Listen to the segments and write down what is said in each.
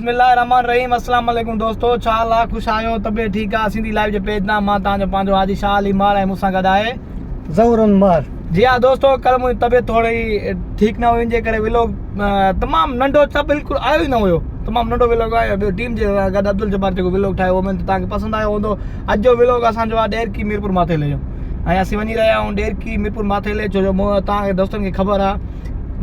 बिस्मिल्लाहिर्रहमानिर्रहीम। अस्सलाम वालेकुम दोस्तों, छा हाल खुश आयो तबियत ठीक आहे सिंधी लाइव जे पेज ना मां तव्हांजो पंहिंजो हाजी शाह अली मार ऐं मूंसां गॾु आहे ज़हूरुन मार। जी हाँ दोस्तों, कल मुंहिंजी तबियत थोड़ी ठीक न हुई जे करे व्लॉग तमामु नंढो छा बिल्कुलु आयो ई न हुयो। तमामु नंढो व्लॉग आयो ॿियो टीम जे गॾु अब्दुल जब्बार जेको व्लॉग ठाहियो उहो तव्हांखे पसंदि आयो हूंदो। अॼु जो व्लॉग असांजो आहे ॾेरकी मीरपुर माथेले जो ऐं असीं वञी रहिया आहियूं ॾेरकी मीरपुर माथेले। छो जो तव्हांखे दोस्तनि खे ख़बर आहे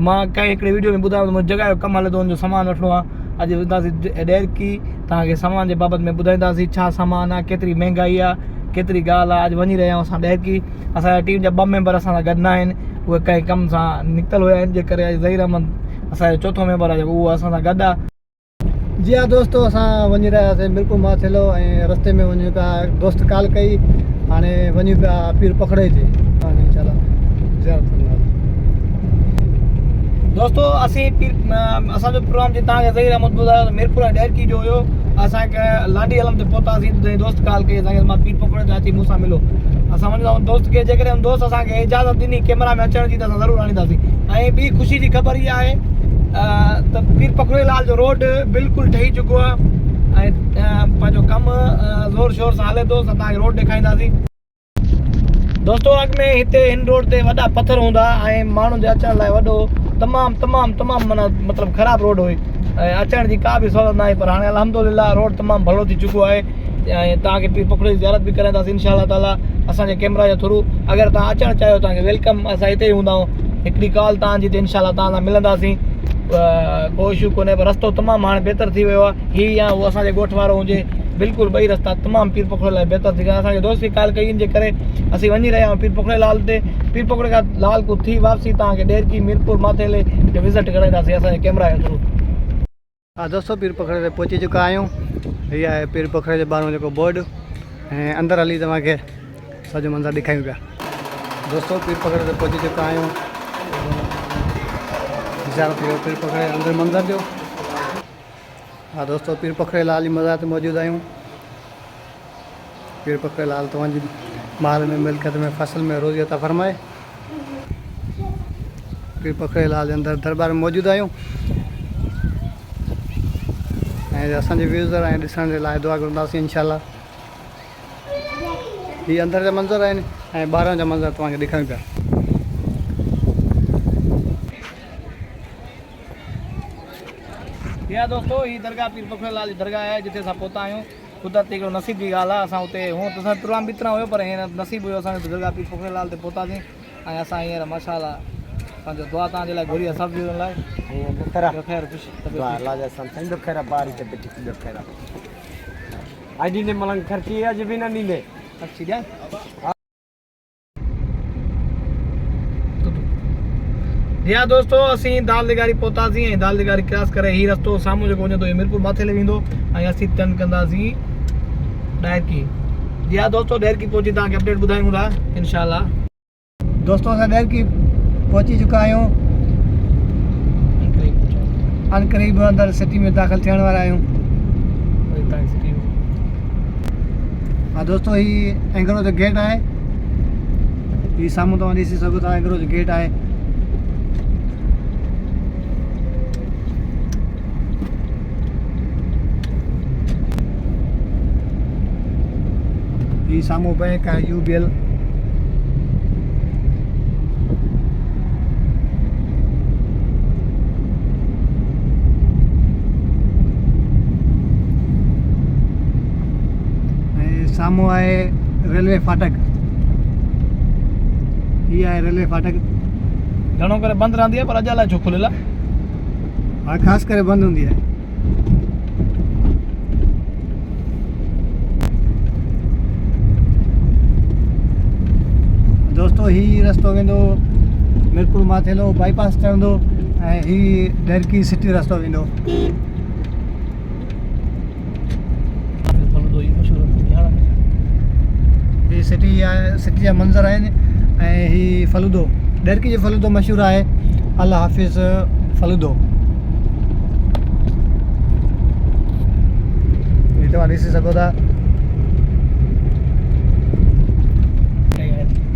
मां कंहिं हिकिड़े वीडियो में ॿुधायो मुंहिंजी जॻह जो कमु हले थो, हुनजो सामान वठिणो आहे। अॼु वेंदासीं ॾेरकी, तव्हांखे सामान जे बाबति में ॿुधाईंदासीं छा सामान आहे, केतिरी महांगाई आहे, केतिरी ॻाल्हि आहे। अॼु वञी रहिया आहियूं असां ॾेरकी। असांजी टीम जा 2 मेंबर असां सां गॾु न आहिनि, उहे कंहिं कम सां निकितल हुया आहिनि जे करे अॼु ज़हीर अहमद असांजो चोथों मेंबर आहे जेको उहो असां सां गॾु आहे। जी हाँ दोस्तों, असां वञी रहियासीं मीरपुर माथेलो ऐं रस्ते में वञूं पिया। दोस्त कॉल कई, हाणे वञूं पिया पीर पखड़े ते दोस्तों। असीं असांजो प्रोग्राम जी तव्हांखे ज़हीर अहमद ॿुधायो त मीरपुर ऐं ॾेरकी जो हुयो। असांखे लाडी अलम ते पहुतासीं त दोस्त कॉल कई असांखे मां पीर पखड़े ते अची मूंसां मिलो। असां वञूं था दोस्त खे, जेकॾहिं दोस्त असांखे इजाज़त ॾिनी कैमरा में अचण जी त असां ज़रूरु आणींदासीं। ऐं ॿी ख़ुशी जी ख़बर इहा आहे त पीर पखड़े लाल जो रोड बिल्कुलु ठही चुको आहे ऐं पंहिंजो कमु ज़ोर शोर सां हले थो। असां तव्हांखे रोड ॾेखारींदासीं दोस्तों। अॻ में हिते हिन रोड ते वॾा पथर हूंदा ऐं माण्हुनि जे अचण लाइ वॾो तमामु माना मतिलबु ख़राबु रोड हुई ऐं अचण जी का बि सहूलियत न आहे। पर हाणे अल्हम्दुलिल्लाह रोड तमामु भलो थी चुको आहे ऐं तव्हांखे पीर पखड़े जी ज़ियारत बि कराईंदासीं इंशाअल्लाह ताला असांजे कैमरा जे थ्रू। अगरि तव्हां अचणु चाहियो तव्हांखे वेलकम, असां हिते ई हूंदा आहियूं। हिकिड़ी कॉल तव्हांजी ते इंशाअल्लाह तव्हां सां मिलंदासीं, कोई इशू कोन्हे। पर रस्तो तमामु हाणे बहितर थी वियो आहे। हीअ या उहो असांजे ॻोठ वारो हुजे, बिल्कुलु ॿई रस्ता तमामु पीर पखड़े लाइ बहितर थी विया। असांखे दोस्त खे कॉल कई जे करे असीं वञी रहिया आहियूं पीर पखड़े लाल ते। पीर पखड़े खां लाल को थी वापसी तव्हांखे ॾेरकी मीरपुर माथेले जो विज़िट कराईंदासीं असांजे कैमरा जे थ्रू। हाँ दोस्तों, पीर पखड़े ते पहुची चुका आहियूं। हीअ आहे पीर पखड़े जे ॿाहिरों जेको बोर्ड ऐं अंदरि हली तव्हांखे सॼो मंज़र ॾेखारियूं पिया। दोस्तों पीर पखड़े ते पहुची चुका आहियूं। ज़ियारत कयो पीर पखड़े अंदरि मंदर जो। हाँ दोस्तों, पीर पखड़े लाल जी मज़ार ते मौजूदु आहियूं। पीर पखड़े लाल तव्हांजी माल में मिल्कियत में फसल में रोज़ी अता फरमाए। पीर पखड़े लाल जे अंदरि दरबार में मौजूदु आहियूं ऐं असांजे व्यूज़र ऐं ॾिसण जे लाइ दुआ कंदासीं इंशाअल्लाह। हीअ अंदरि जा मंज़र आहिनि ऐं ॿाहिरां जा मंज़र तव्हांखे ॾेखारियूं पिया। या दोस्तों, ही दरगाह पीर पखड़े लाल जी दरगाह आहे जिते असां पहुता आहियूं। कुदरती हिकिड़ो नसीब जी ॻाल्हि आहे। असां हुते हूअं त असां प्रोग्राम बि इतना हुयो पर हींअर नसीब हुयो असांजो दरगाह पीर पखड़े लाल ते पहुतासीं ऐं असां हींअर माशाअल्लाह पंहिंजो दुआ तव्हांजे लाइ घुरी आहे सभु ॼणनि लाइ। या दोस्तों, असीं दाल दिगारी पहुतासीं ऐं दाल दिगारी क्रॉस करे हीउ रस्तो साम्हूं जेको वञे थो इहो मीरपुर माथेले वेंदो ऐं असीं टर्न कंदासीं ॾेरकी। जी हा दोस्तों, ॾेरकी पहुची तव्हांखे अपडेट ॿुधायूं था इंशाअल्लाह। दोस्तों असां ॾेरकी पहुची चुका आहियूं। अनकरीब अंदरि सिटी में दाख़िल थियण वारा आहियूं। हाँ दोस्तों, ही एंगरो जो गेट आहे। ही साम्हूं तव्हां ॾिसी सघो था एंगरो जो गेट आहे। ही साम्हूं बैंक आहे UBL। साम्हूं आहे रेलवे फाटक। हीअ आहे रेलवे फाटक। घणो करे बंदि रहंदी आहे पर अॼु अलाए छो खुलियल आहे। हा, ख़ासि करे बंदि हूंदी आहे। दोस्तों ही रस्तो वेंदो मीरपुर माथेलो बाईपास ठहंदो ऐं ही ॾेरकी सिटी रस्तो वेंदो। ही सिटी आहे, सिटी जा मंज़र आहिनि ऐं ही फलूदो ॾेरकी जो फलूदो मशहूरु आहे। अल हाफ़िज़ फलूदो ही तव्हां ॾिसी सघो था।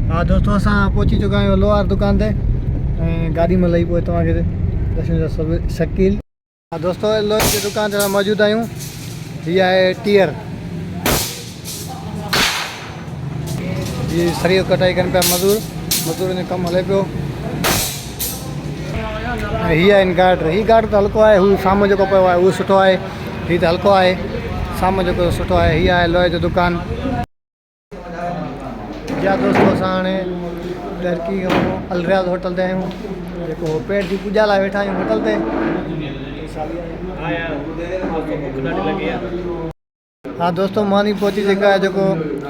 हाँ दोस्तों, असां पहुची चुका आहियूं लोहार दुकान ते ऐं गाॾी में लही पए तव्हांखे दर्शन जा सभु शकील। हाँ दोस्तों, लोहे की दुकान ते मौजूद आहियूं। हीअ आहे टीयर। ये सरियो कटाई कनि पिया मज़दूर जो कमु हले पियो। ऐं हीअ आहे इनवर्टर। हीअ गार्ड त हल्को आहे, हू साम्हूं जेको पियो आहे उहो सुठो आहे। हीअ त हल्को आहे, साम्हूं जेको सुठो आहे। हीअ आहे लोहे जो दुकान। जा दोस्तों, असां हाणे टर्की खां अलरियाज होटल ते आहियूं, जेको पेट जी पूॼा लाइ वेठा आहियूं होटल ते। हाँ दोस्तों, मानी पहुची जेका आहे जेको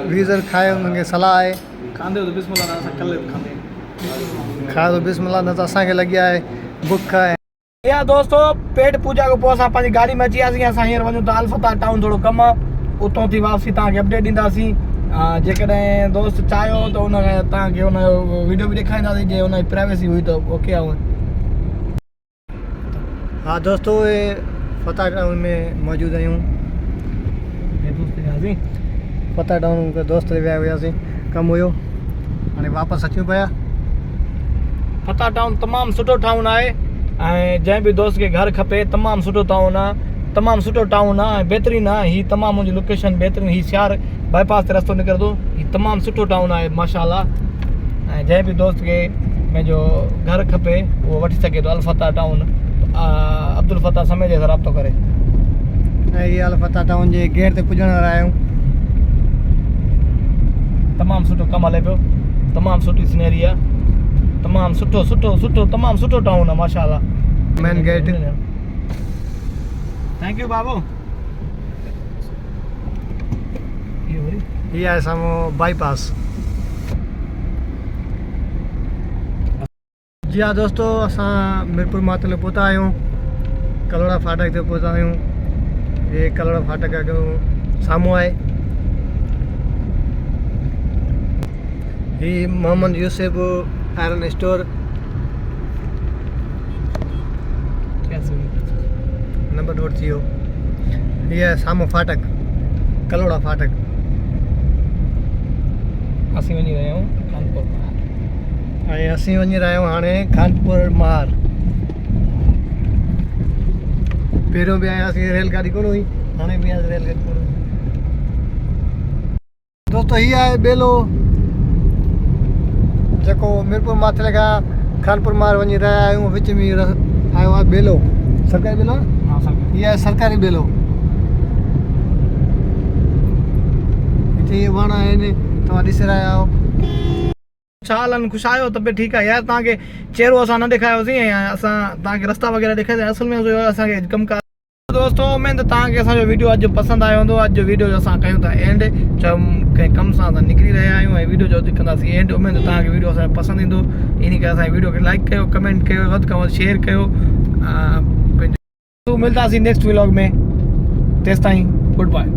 गीज़र खाए उनखे सलाह आहे खांदे तो बिस्मिल्लाह ना कल्ले खांदे खाए तो बिस्मिल्लाह न त असांखे लॻी आहे बुख आहे। या दोस्तों, पेट पूजा को पोइ असां पंहिंजी गाड़ी में अची वियासीं। असां हींअर वञूं था अल्फता टाउन, थोरो कमु आहे, उतां थी वापसी तव्हांखे अपडेट ॾींदासीं। जेकॾहिं दोस्त चाहियो त उनखे तव्हांखे हुनजो वीडियो बि ॾेखारींदासीं, जे हुनजी प्राइवेसी हुई त ओके आहे। हाँ दोस्तों, ये फता टाउन में मौजूद आहियूं। फता टाउन के दोस्त विया हुआसीं, कमु हुयो, हाणे वापसि अचूं पिया। फता टाउन तमामु सुठो टाउन आहे ऐं जंहिं बि दोस्त खे घर खपे तमामु सुठो टाउन आहे, तमामु सुठो टाउन आहे ऐं बहितरीनु आहे। हीअ तमामु मुंहिंजी लोकेशन बहितरीनु, हीअ शहर बाईपास ते रस्तो निकिरंदो। हीअ तमामु सुठो टाउन आहे माशाल्लाह। ऐं जंहिं बि दोस्त खे पंहिंजो घर खपे उहो वठी सघे थो अलफता टाउन, अब्दुल फता समय जे सां राब्तो करे। ऐं हीअ अलफता टाउन जे गेट ते पुॼण वारा आहियूं। तमामु सुठो कमु हले पियो, तमामु सुठी सीनरी आहे, तमामु सुठो तमामु सुठो टाउन आहे माशाल्लाह। Main gate. थैंक यू बाबू। हीअ आहे साम्हूं बाईपास। जी हाँ दोस्तों, असां मीरपुर मातल पहुता आहियूं, कलोड़ा फाटक ते पहुता आहियूं। ये कलोड़ा फाटक जो साम्हूं आहे। ही Mohammad Yusuf iron store number note थियो। ये आहे साम्हूं फाटक, कलोड़ा फाटक। असीं वञी रहिया आहियूं कानपुर मां, ऐं असीं वञी रहिया आहियूं हाणे कानपुर मार। पहिरियों बि आयासीं, रेलगाॾी कोन हुई, हाणे बि आयासीं, रेलगाॾी कोन हुई। दोस्तों, हीअ आहे बेलो, जेको मीरपुर माथले खां कानपुर मार वञी रहिया आहियूं। विच में आयो आहे बेलो, सरकारी बेलो। हीअ आहे सरकारी बेलो। हिते वण आहिनि, तव्हां ॾिसी रहिया आहियो। छा हाल ख़ुशि आहियो? तबियत ठीकु आहे यार? तव्हांखे चहिरो असां न ॾेखारियोसीं ऐं असां तव्हांखे रस्ता वग़ैरह ॾेखारियोसीं। असल में असांखे कमु दोस्तों, उमेद तव्हांखे असांजो वीडियो अॼु पसंदि आयो हूंदो। अॼु जो वीडियो जो असां कयूं था एंड, कंहिं कम सां असां निकिरी रहिया आहियूं ऐं वीडियो जो अॼु कंदासीं एंड। उमेद तव्हांखे वीडियो असांजो पसंदि ईंदो, इन करे असांजे वीडियो खे लाइक कयो, कमेंट कयो, वधि खां वधि शेयर कयो। पंहिंजो मिलंदासीं नेक्स्ट व्लॉग में, तेसिताईं गुड बाय।